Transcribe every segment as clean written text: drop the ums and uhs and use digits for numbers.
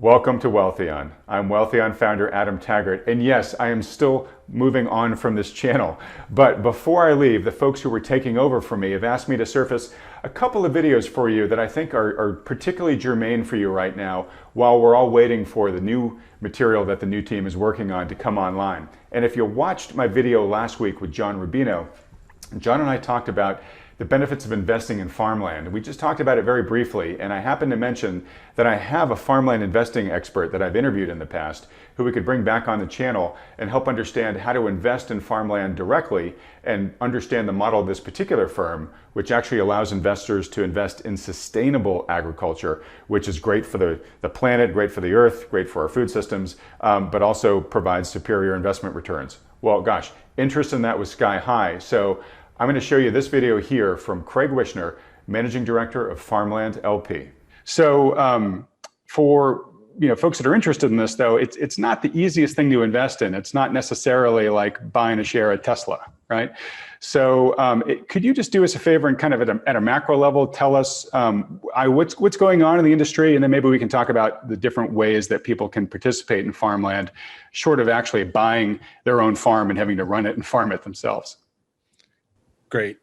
Welcome to Wealthion. I'm Wealthion founder Adam Taggart, and yes, I am still moving on from this channel. But before I leave, the folks who were taking over for me have asked me to surface a couple of videos for you that I think are particularly germane for you right now while we're all waiting for the new material that the new team is working on to come online. And if you watched my video last week with John Rubino, John and I talked about the benefits of investing in farmland. We just talked about it very briefly, and I happened to mention that I have a farmland investing expert that I've interviewed in the past who we could bring back on the channel and help understand how to invest in farmland directly and understand the model of this particular firm, which actually allows investors to invest in sustainable agriculture, which is great for the planet, great for the earth, great for our food systems, but also provides superior investment returns. Well, gosh, interest in that was sky high. So I'm going to show you this video here from Craig Wichner, Managing Director of Farmland LP. So for folks that are interested in this, though, it's not the easiest thing to invest in. It's not necessarily like buying a share of Tesla, right? So could you just do us a favor and kind of at a macro level, tell us what's going on in the industry, and then maybe we can talk about the different ways that people can participate in farmland, short of actually buying their own farm and having to run it and farm it themselves. Great.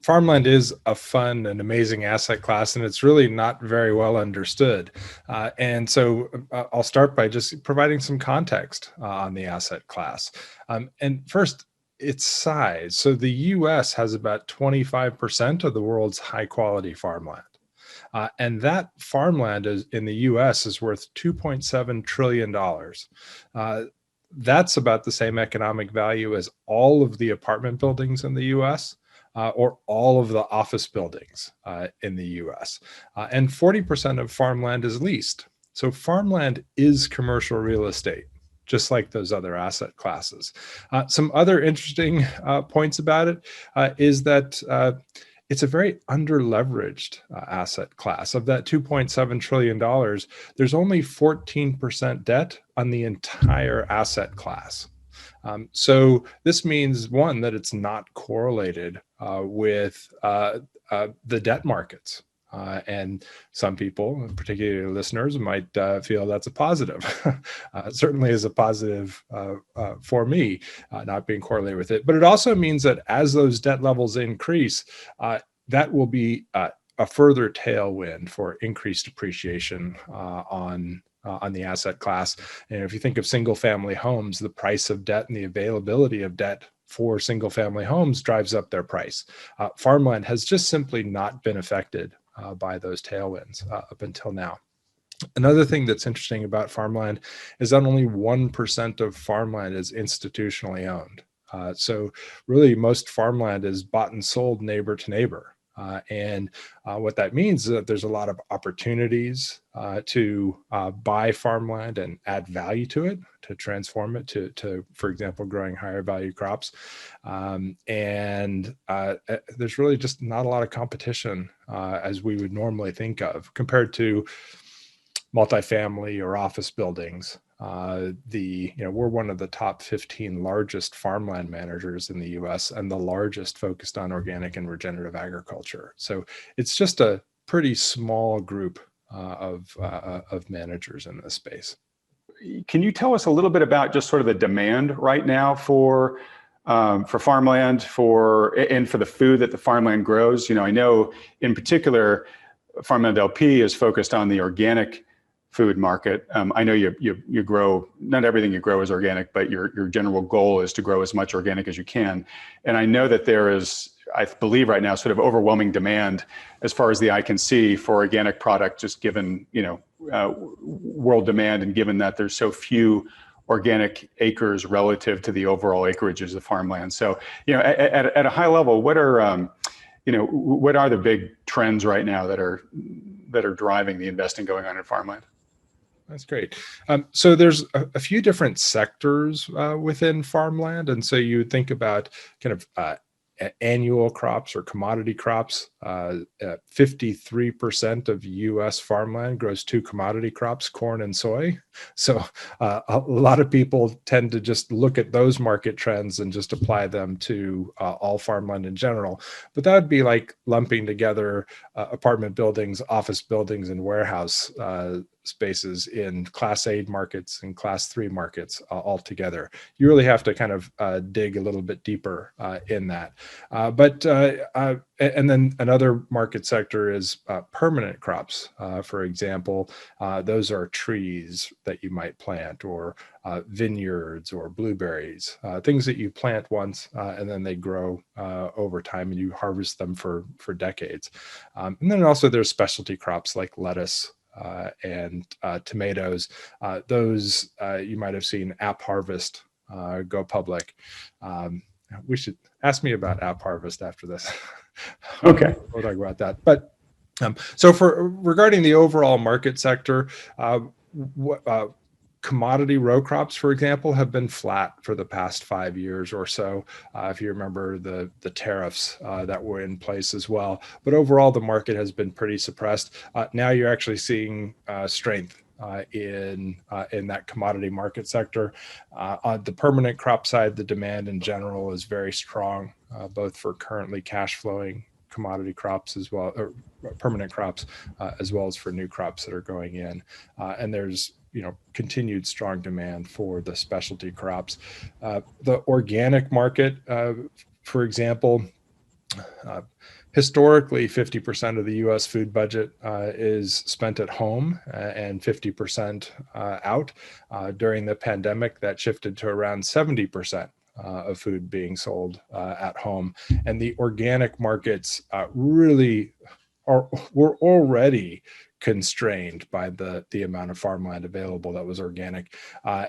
Farmland is a fun and amazing asset class, and it's really not very well understood. And so I'll start by just providing some context on the asset class. And first, its size. So the US has about 25% of the world's high quality farmland. And that farmland in the US is worth $2.7 trillion. That's about the same economic value as all of the apartment buildings in the US or all of the office buildings in the US. And 40% of farmland is leased. So farmland is commercial real estate, just like those other asset classes. Some other interesting points about it is that it's a very underleveraged asset class. Of that $2.7 trillion, there's only 14% debt on the entire asset class. So this means, one, that it's not correlated with the debt markets. And some people, particularly listeners, might feel that's a positive. Certainly is a positive for me, not being correlated with it. But it also means that as those debt levels increase, that will be a further tailwind for increased appreciation on the asset class. And if you think of single family homes, the price of debt and the availability of debt for single family homes drives up their price. Farmland has just simply not been affected by those tailwinds up until now. Another thing that's interesting about farmland is that only 1% of farmland is institutionally owned. So really most farmland is bought and sold neighbor to neighbor. And what that means is that there's a lot of opportunities to buy farmland and add value to it, to transform it to, for example, growing higher value crops. And there's really just not a lot of competition as we would normally think of compared to multifamily or office buildings. We're one of the top 15 largest farmland managers in the US and the largest focused on organic and regenerative agriculture. So it's just a pretty small group of managers in this space. Can you tell us a little bit about just sort of the demand right now for farmland and for the food that the farmland grows? I know in particular, Farmland LP is focused on the organic food market. I know you grow, not everything you grow is organic, but your general goal is to grow as much organic as you can. And I know that there is, I believe right now, sort of overwhelming demand as far as the eye can see for organic product, just given, world demand and given that there's so few organic acres relative to the overall acreages of farmland. So, at a high level, what are the big trends right now that are driving the investing going on in farmland? That's great. So there's a few different sectors within farmland. And so you think about kind of annual crops or commodity crops. 53% of US farmland grows two commodity crops, corn and soy. So a lot of people tend to just look at those market trends and just apply them to all farmland in general. But that would be like lumping together apartment buildings, office buildings, and warehouse spaces in Class A markets and Class 3 markets altogether. You really have to kind of dig a little bit deeper in that. And then another market sector is permanent crops. For example, those are trees that you might plant, or vineyards or blueberries, things that you plant once and then they grow over time, and you harvest them for decades. And then also there's specialty crops like lettuce and tomatoes. Those you might have seen App Harvest go public. We should ask me about App Harvest after this. Okay. We'll talk about that. But so regarding the overall market sector, commodity row crops, for example, have been flat for the past 5 years or so. If you remember the tariffs that were in place as well. But overall, the market has been pretty suppressed. Now you're actually seeing strength in that commodity market sector. On the permanent crop side, the demand in general is very strong, both for currently cash flowing commodity crops as well, or permanent crops, as well as for new crops that are going in. And there's continued strong demand for the specialty crops. The organic market, for example, historically, 50% of the U.S. food budget is spent at home and 50% out. During the pandemic, that shifted to around 70% of food being sold at home. And the organic markets really were already constrained by the amount of farmland available that was organic.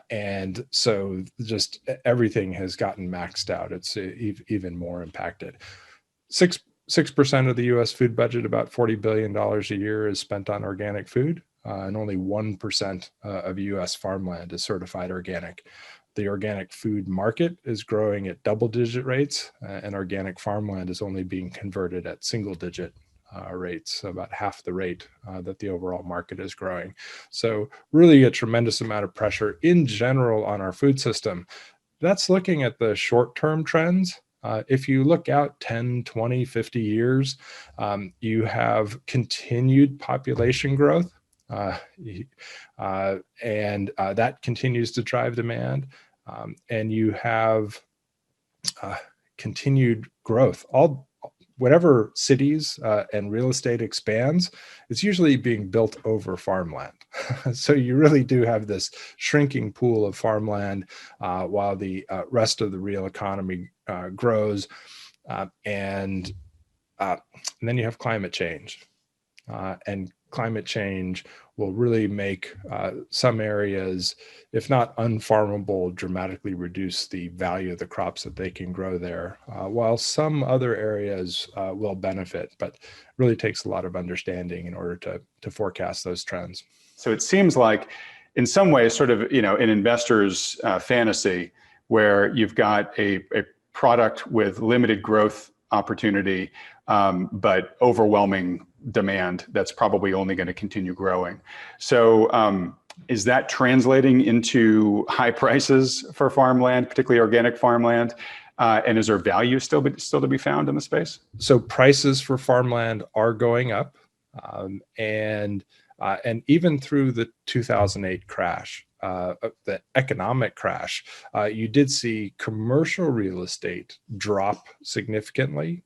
And so just everything has gotten maxed out. It's even more impacted. 6% of the U.S. food budget, about $40 billion a year, is spent on organic food, and only 1% of U.S. farmland is certified organic. The organic food market is growing at double-digit rates, and organic farmland is only being converted at single-digit rates, about half the rate that the overall market is growing. So really a tremendous amount of pressure in general on our food system. That's looking at the short-term trends. If you look out 10, 20, 50 years, you have continued population growth, and that continues to drive demand. And you have continued growth. Whatever cities and real estate expands, it's usually being built over farmland. So you really do have this shrinking pool of farmland while the rest of the real economy grows. And then you have climate change. And climate change will really make some areas, if not unfarmable, dramatically reduce the value of the crops that they can grow there, while some other areas will benefit, but really takes a lot of understanding in order to forecast those trends. So it seems like, in some ways, sort of, an investor's fantasy, where you've got a product with limited growth opportunity, but overwhelming demand that's probably only going to continue growing. So is that translating into high prices for farmland, particularly organic farmland? And is there value still to be found in the space? So prices for farmland are going up, and even through the 2008 crash, the economic crash, you did see commercial real estate drop significantly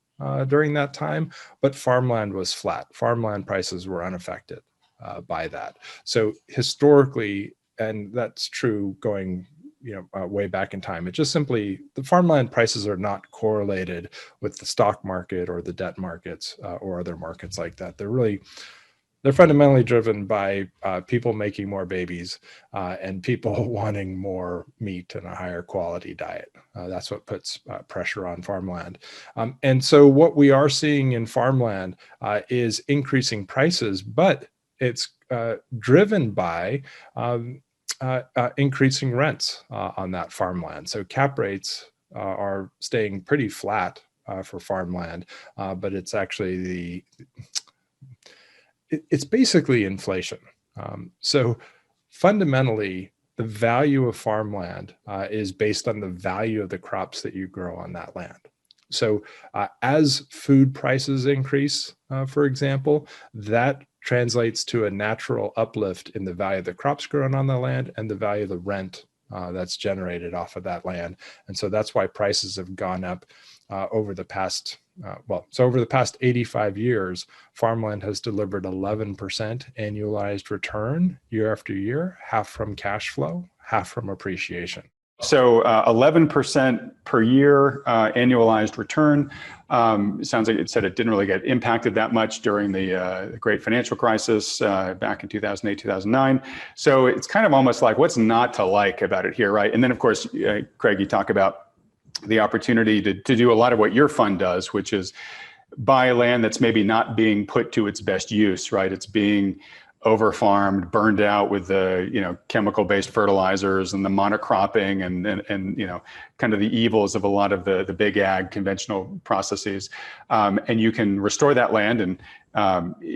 during that time, but farmland was flat. Farmland prices were unaffected by that. So historically, and that's true going way back in time, it just simply, the farmland prices are not correlated with the stock market or the debt markets or other markets like that. They're fundamentally driven by people making more babies and people wanting more meat and a higher quality diet. That's what puts pressure on farmland. And so what we are seeing in farmland is increasing prices, but it's driven by increasing rents on that farmland. So cap rates are staying pretty flat for farmland, but it's actually it's basically inflation. So fundamentally, the value of farmland is based on the value of the crops that you grow on that land. So as food prices increase, for example, that translates to a natural uplift in the value of the crops grown on the land and the value of the rent that's generated off of that land. And so that's why prices have gone up over the past, over the past 85 years, farmland has delivered 11% annualized return year after year, half from cash flow, half from appreciation. So 11% per year annualized return. Sounds like it said it didn't really get impacted that much during the great financial crisis back in 2008, 2009. So it's kind of almost like what's not to like about it here, right? And then, of course, Craig, you talk about the opportunity to do a lot of what your fund does, which is buy land that's maybe not being put to its best use, right? It's being over-farmed, burned out with the chemical-based fertilizers and the monocropping and kind of the evils of a lot of the big ag conventional processes. And you can restore that land and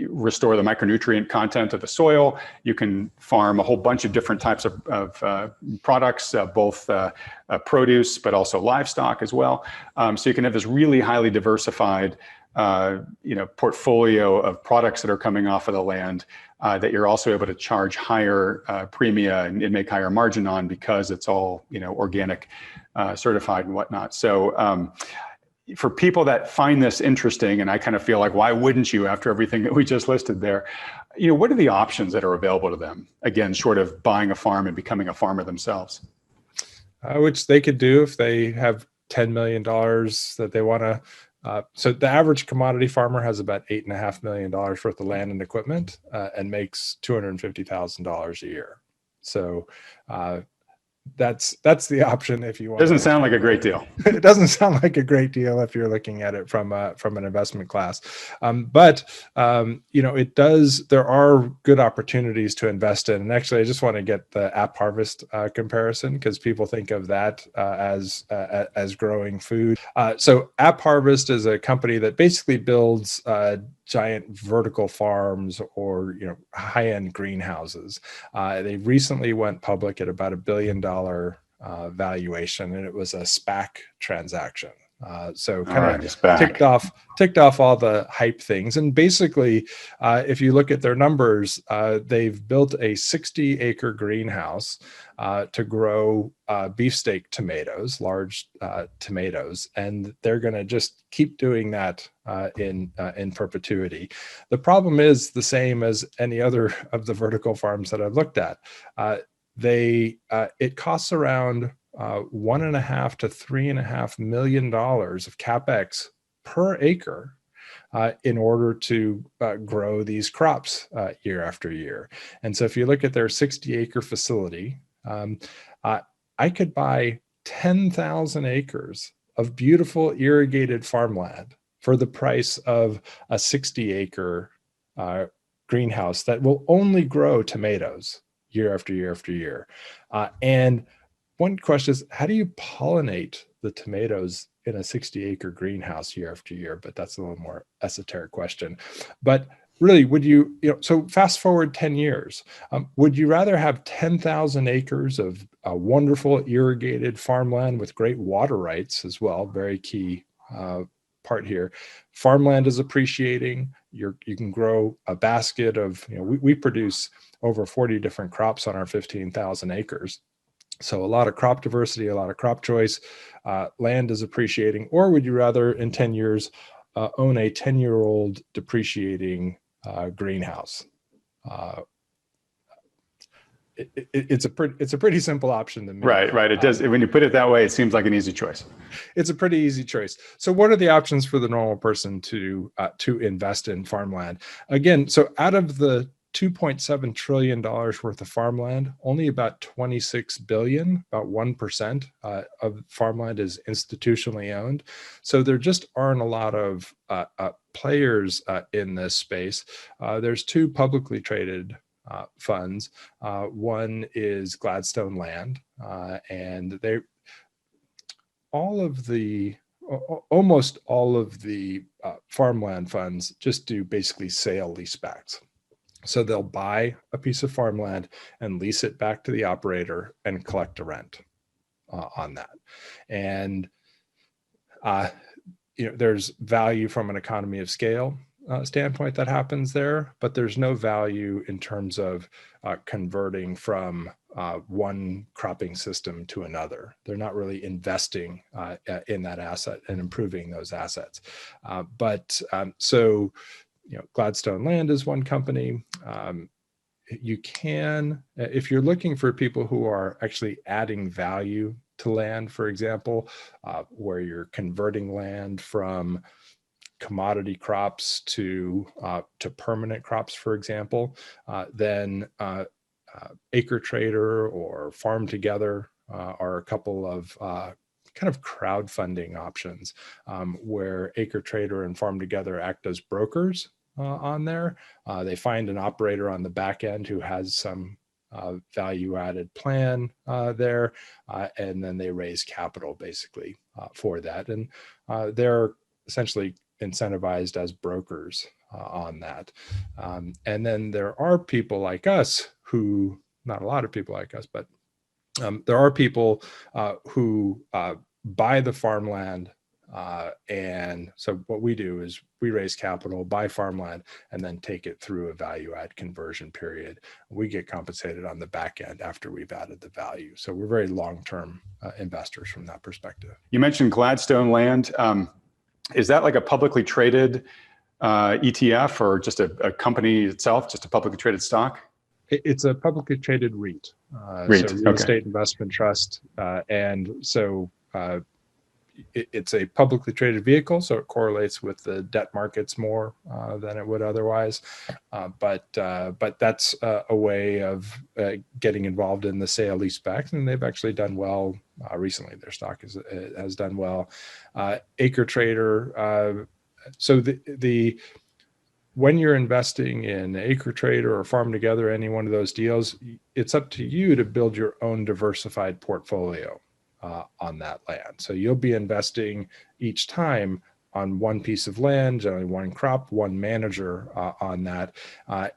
restore the micronutrient content of the soil. You can farm a whole bunch of different types of products, both produce, but also livestock as well. So you can have this really highly diversified portfolio of products that are coming off of the land that you're also able to charge higher premia and make higher margin on because it's all organic, certified and whatnot. So for people that find this interesting, and I kind of feel like, why wouldn't you after everything that we just listed there? What are the options that are available to them? Again, short of buying a farm and becoming a farmer themselves. Which they could do if they have $10 million that they want to. So the average commodity farmer has about $8.5 million worth of land and equipment and makes $250,000 a year. So that's the option if you want. Doesn't sound like a great deal. It doesn't sound like a great deal if you're looking at it from an investment class, but it does. There are good opportunities to invest in. And actually, I just want to get the App Harvest comparison because people think of that as growing food. So App Harvest is a company that basically builds giant vertical farms or high-end greenhouses. They recently went public at about $1 billion valuation, and it was a SPAC transaction. So kind of ticked off all the hype things. And basically, if you look at their numbers, they've built a 60-acre greenhouse to grow beefsteak tomatoes, large tomatoes, and they're going to just keep doing that in perpetuity. The problem is the same as any other of the vertical farms that I've looked at. It costs around $1.5 to $3.5 million of capex per acre in order to grow these crops year after year. And so if you look at their 60-acre facility, I could buy 10,000 acres of beautiful irrigated farmland for the price of a 60-acre greenhouse that will only grow tomatoes year after year after year. And one question is, how do you pollinate the tomatoes in a 60-acre greenhouse year after year? But that's a little more esoteric question. But really, would you, so fast forward 10 years, would you rather have 10,000 acres of wonderful irrigated farmland with great water rights as well? Very key part here. Farmland is appreciating. You can grow a basket of, we produce over 40 different crops on our 15,000 acres. So a lot of crop diversity, a lot of crop choice, land is appreciating. Or would you rather in 10 years own a 10-year-old depreciating greenhouse? It's a pretty simple option to me. Right. It does. When you put it that way, it seems like an easy choice. It's a pretty easy choice. So what are the options for the normal person to invest in farmland? Again, so out of the $2.7 trillion worth of farmland, only about 26 billion, about 1% of farmland is institutionally owned. So there just aren't a lot of players in this space. There's two publicly traded funds. One is Gladstone Land, and almost all of the farmland funds just do basically sale leasebacks. So they'll buy a piece of farmland and lease it back to the operator and collect a rent on that. And there's value from an economy of scale standpoint that happens there, but there's no value in terms of converting from one cropping system to another. They're not really investing in that asset and improving those assets. So Gladstone Land is one company. You can, if you're looking for people who are actually adding value to land, for example, where you're converting land from commodity crops to permanent crops, for example, then Acre Trader or Farm Together are a couple of kind of crowdfunding options where Acre Trader and Farm Together act as brokers on there. They find an operator on the back end who has some value-added plan there, and then they raise capital basically for that. And they're essentially incentivized as brokers on that. And then there are people like us who, not a lot of people like us, but there are people who buy the farmland. And so what we do is we raise capital, buy farmland, and then take it through a value add conversion period. We get compensated on the back end after we've added the value. So we're very long-term investors from that perspective. You mentioned Gladstone Land. Is that like a publicly traded ETF or just a company itself, just a publicly traded stock? It's a publicly traded REIT, so Real Estate Investment Trust. And so it's a publicly traded vehicle, so it correlates with the debt markets more than it would otherwise. But that's a way of getting involved in the sale leaseback, and they've actually done well recently. Their stock has done well. Acre Trader. So when you're investing in Acre Trader or Farm Together, any one of those deals, it's up to you to build your own diversified portfolio on that land. So you'll be investing each time on one piece of land, generally one crop, one manager on that.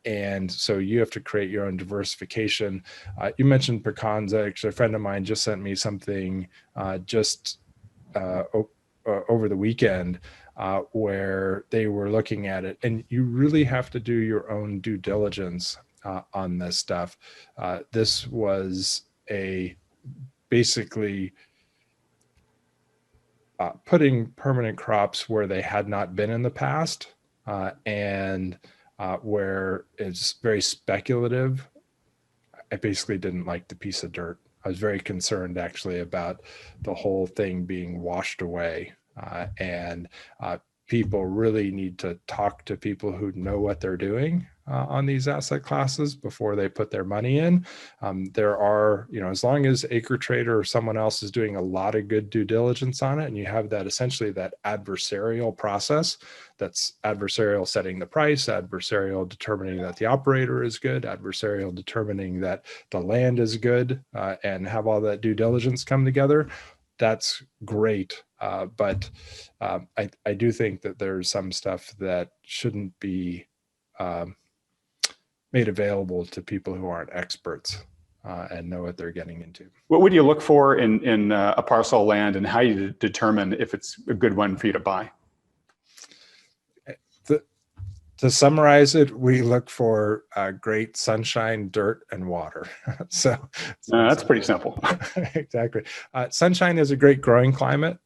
And so you have to create your own diversification. You mentioned pecans. Actually, a friend of mine just sent me something over the weekend where they were looking at it. And you really have to do your own due diligence on this stuff. This was basically putting permanent crops where they had not been in the past, and where it's very speculative. I basically didn't like the piece of dirt. I was very concerned actually about the whole thing being washed away, and people really need to talk to people who know what they're doing on these asset classes before they put their money in. There are, as long as Acre Trader or someone else is doing a lot of good due diligence on it, and you have that essentially that adversarial process, that's adversarial setting the price, adversarial determining that the operator is good, adversarial determining that the land is good, and have all that due diligence come together, that's great. But I do think that there's some stuff that shouldn't be made available to people who aren't experts and know what they're getting into. What would you look for in a parcel of land, and how you determine if it's a good one for you to buy? To summarize it, we look for great sunshine, dirt, and water. So that's pretty simple. Exactly. Sunshine is a great growing climate.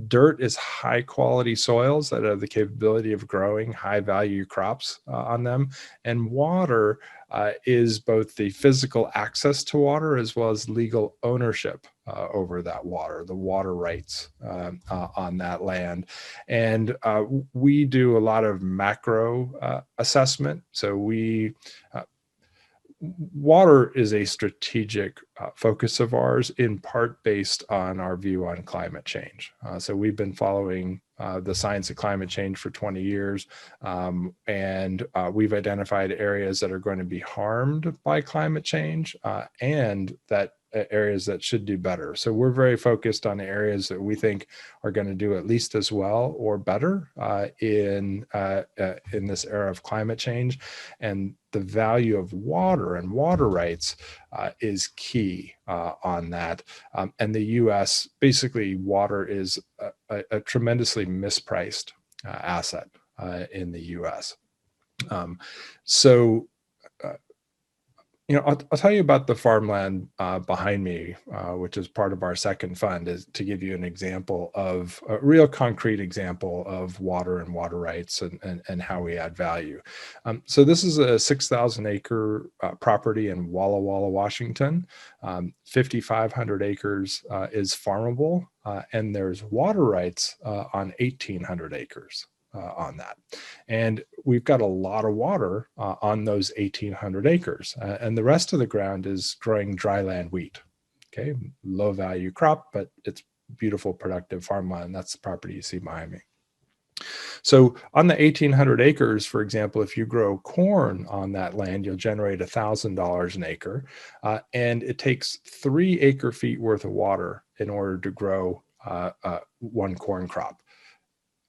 Dirt is high quality soils that have the capability of growing high value crops on them. And water is both the physical access to water as well as legal ownership over that water, the water rights on that land. And we do a lot of macro assessment. So water is a strategic focus of ours, in part based on our view on climate change. So we've been following the science of climate change for 20 years, and we've identified areas that are going to be harmed by climate change and that areas that should do better. So we're very focused on areas that we think are going to do at least as well or better in this era of climate change. And the value of water and water rights is key on that. And the U.S., basically, water is a tremendously mispriced asset in the U.S. I'll tell you about the farmland behind me, which is part of our second fund, is to give you an example of a real concrete example of water and water rights and how we add value. So this is a 6,000 acre property in Walla Walla, Washington. 5,500 acres is farmable, and there's water rights on 1,800 acres. On that. And we've got a lot of water on those 1,800 acres. And the rest of the ground is growing dryland wheat. Okay, low value crop, but it's beautiful, productive farmland. That's the property you see behind me. So on the 1,800 acres, for example, if you grow corn on that land, you'll generate $1,000 an acre. And it takes 3 acre feet worth of water in order to grow one corn crop.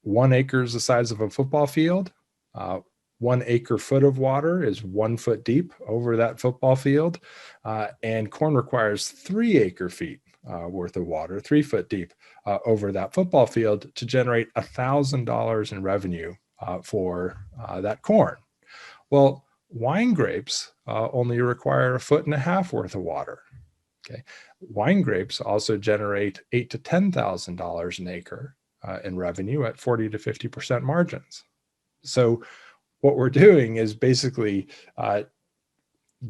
1 acre is the size of a football field. 1 acre foot of water is 1 foot deep over that football field. And corn requires 3 acre feet worth of water, 3 foot deep over that football field to generate $1,000 in revenue for that corn. Well, wine grapes only require 1.5 feet worth of water. Okay, wine grapes also generate $8,000 to $10,000 an acre in revenue at 40 to 50% margins. So what we're doing is basically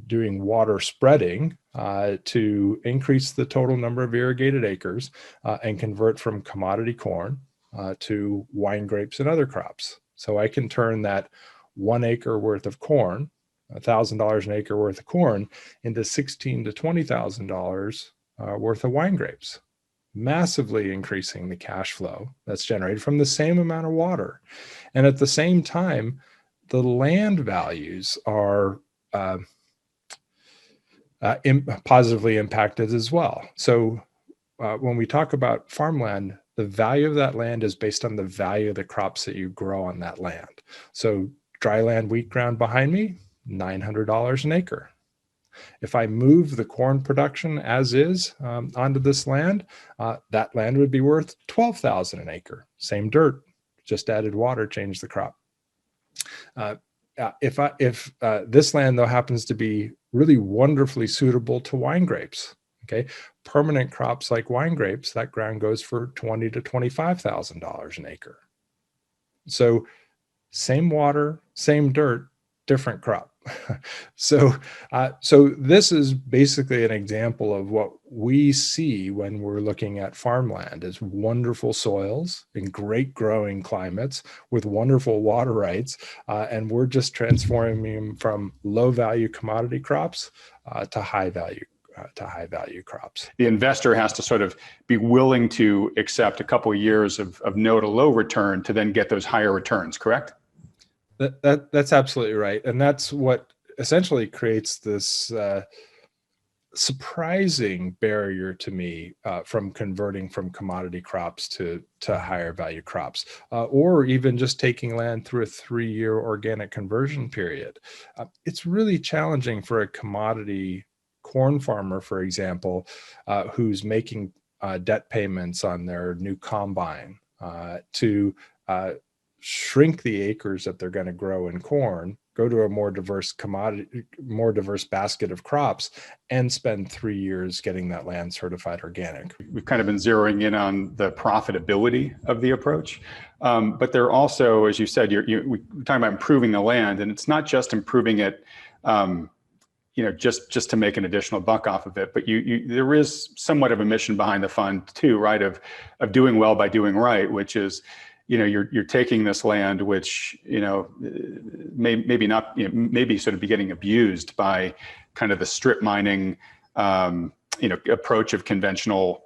doing water spreading to increase the total number of irrigated acres and convert from commodity corn to wine grapes and other crops. So I can turn that 1 acre worth of corn, $1,000 an acre worth of corn, into $16,000 to $20,000 worth of wine grapes, massively increasing the cash flow that's generated from the same amount of water. And at the same time, the land values are positively impacted as well. So when we talk about farmland, the value of that land is based on the value of the crops that you grow on that land. So dryland wheat ground behind me, $900 an acre. If I move the corn production as is onto this land, that land would be worth $12,000 an acre. Same dirt, just added water, changed the crop. If this land though happens to be really wonderfully suitable to wine grapes, okay, permanent crops like wine grapes, that ground goes for $20,000 to $25,000 an acre. So same water, same dirt, different crop. So this is basically an example of what we see when we're looking at farmland is wonderful soils in great growing climates with wonderful water rights, and we're just transforming them from low value commodity crops to high value crops. The investor has to sort of be willing to accept a couple of years of no to low return to then get those higher returns, correct? That's absolutely right. And that's what essentially creates this surprising barrier to me from converting from commodity crops to higher value crops, or even just taking land through a 3-year organic conversion period. It's really challenging for a commodity corn farmer, for example, who's making debt payments on their new combine to shrink the acres that they're going to grow in corn, go to a more diverse basket of crops, and spend 3 years getting that land certified organic. We've kind of been zeroing in on the profitability of the approach, but there are as you said, we're talking about improving the land, and it's not just improving it, just to make an additional buck off of it, but there is somewhat of a mission behind the fund too, right? Of doing well by doing right, which is, you're taking this land, which, maybe not, maybe sort of be getting abused by kind of the strip mining, approach of conventional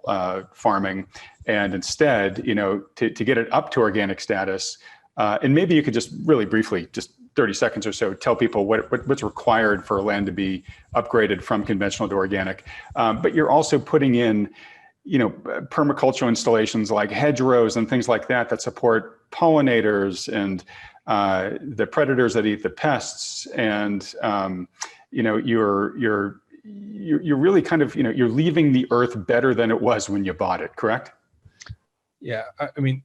farming. And instead, to get it up to organic status. And maybe you could just really briefly just 30 seconds or so, tell people what's required for land to be upgraded from conventional to organic. But you're also putting in, permaculture installations like hedgerows and things like that support pollinators and the predators that eat the pests. And, you're really kind of, you're leaving the earth better than it was when you bought it, correct? Yeah, I mean,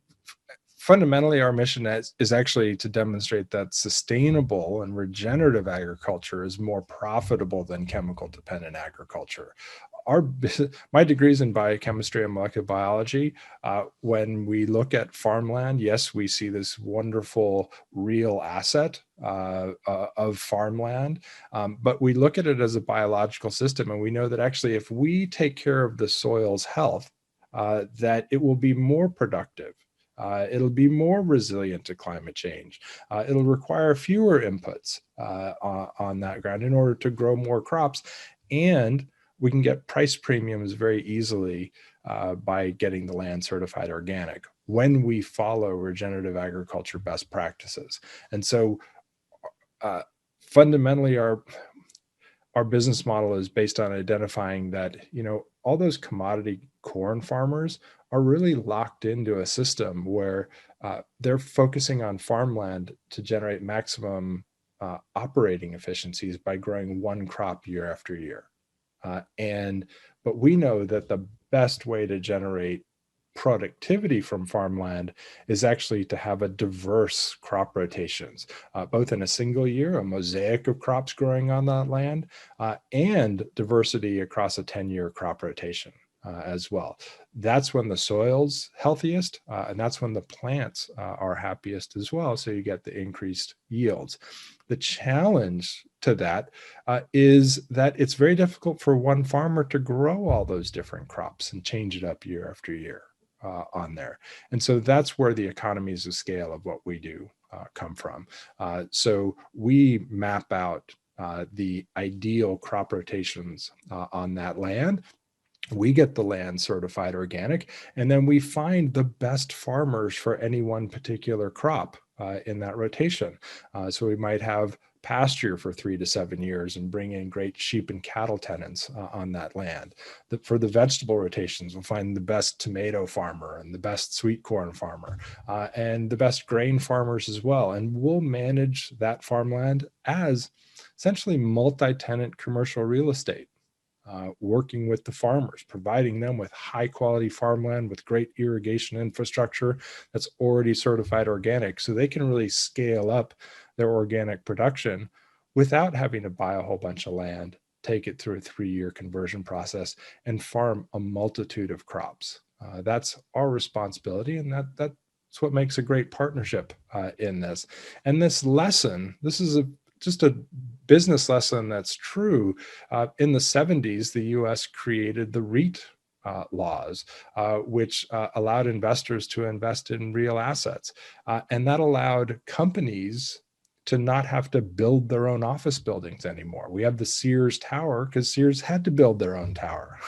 fundamentally, our mission is actually to demonstrate that sustainable and regenerative agriculture is more profitable than chemical dependent agriculture. My degree is in biochemistry and molecular biology. When we look at farmland, yes, we see this wonderful real asset of farmland, but we look at it as a biological system, and we know that actually if we take care of the soil's health, that it will be more productive. It'll be more resilient to climate change. It'll require fewer inputs on that ground in order to grow more crops. And we can get price premiums very easily by getting the land certified organic when we follow regenerative agriculture best practices. And so fundamentally, our business model is based on identifying that, all those commodity corn farmers are really locked into a system where they're focusing on farmland to generate maximum operating efficiencies by growing one crop year after year. But we know that the best way to generate productivity from farmland is actually to have a diverse crop rotations, both in a single year, a mosaic of crops growing on that land, and diversity across a 10-year crop rotation as well. That's when the soil's healthiest, and that's when the plants are happiest as well. So you get the increased yields. The challenge to that is that it's very difficult for one farmer to grow all those different crops and change it up year after year on there. And so that's where the economies of scale of what we do come from. So we map out the ideal crop rotations on that land. We get the land certified organic, and then we find the best farmers for any one particular crop in that rotation. So we might have pasture for 3 to 7 years and bring in great sheep and cattle tenants on that land. For the vegetable rotations, we'll find the best tomato farmer and the best sweet corn farmer and the best grain farmers as well. And we'll manage that farmland as essentially multi-tenant commercial real estate. Working with the farmers, providing them with high quality farmland with great irrigation infrastructure that's already certified organic, so they can really scale up their organic production without having to buy a whole bunch of land, take it through a 3-year conversion process, and farm a multitude of crops. That's our responsibility, and that's what makes a great partnership in this. And this lesson, this is just a business lesson that's true. In the 70s, the US created the REIT laws, which allowed investors to invest in real assets. And that allowed companies to not have to build their own office buildings anymore. We have the Sears Tower because Sears had to build their own tower.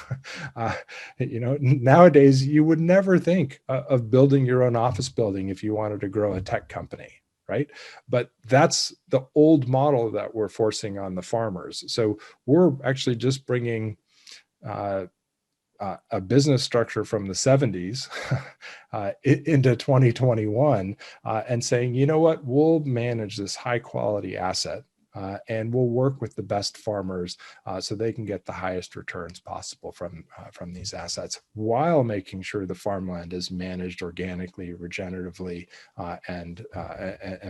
Nowadays, you would never think of building your own office building if you wanted to grow a tech company. Right? But that's the old model that we're forcing on the farmers. So we're actually just bringing a business structure from the 70s into 2021 and saying, you know what, we'll manage this high quality asset and we'll work with the best farmers so they can get the highest returns possible from these assets, while making sure the farmland is managed organically, regeneratively, and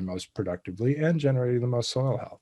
most productively, and generating the most soil health.